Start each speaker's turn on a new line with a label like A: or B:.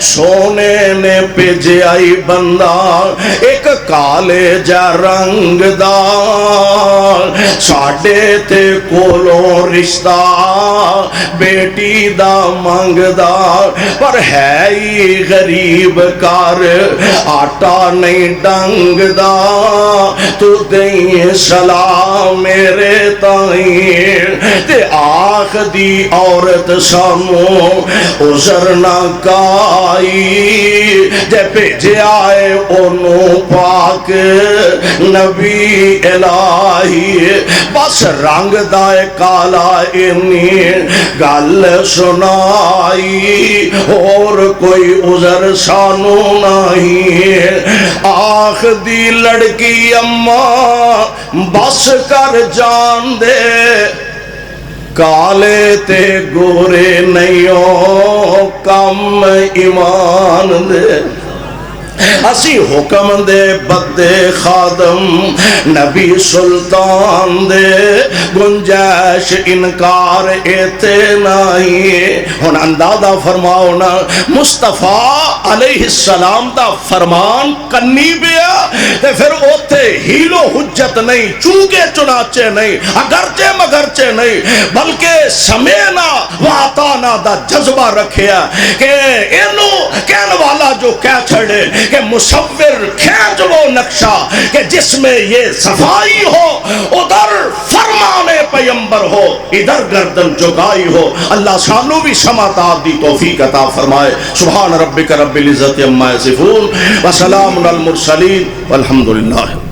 A: سونے نے بھیجائی بندہ ایک کالے جا رنگ دا ساڈے تے کولوں رشتہ بیٹی دا منگدا پر ہے ہی غریب کار آٹا نہیں ڈنگ دا تو دیں سلام میرے تائیں تے آخ دی عورت سانو عذر نہ جے بھیجے آئے انہوں پاک نبی الہی بس رنگ دائے کالا انی گل سنائی اور کوئی عذر سانو نہیں آخ دی لڑکی اماں بس کر جان دے کالے تے گورے نہیں کم ایمان دے اسی حکم دے بدے خادم نبی سلطان دے گنجائش انکار ایتے نہیں ہن اندازہ فرماؤ نا مصطفیٰ علیہ السلام دا فرمان کنی بیا تے پھر اوتے ہیلو حجت نہیں چوگے چناچے نہیں اگرچے مگرچے نہیں بلکہ سمینا واتانا دا جذبہ رکھیا کہ انو کہن والا جو کہہ چھڑے کہ مصور کھینچ وہ نقشہ کہ جس میں یہ صفائی ہو ادھر فرمان پیمبر ہو ادھر گردن جھکائی ہو اللہ سانو بھی سماعت دی توفیق عطا فرمائے سبحان ربک رب العزت عما یصفون وسلام علی المرسلین والحمدللہ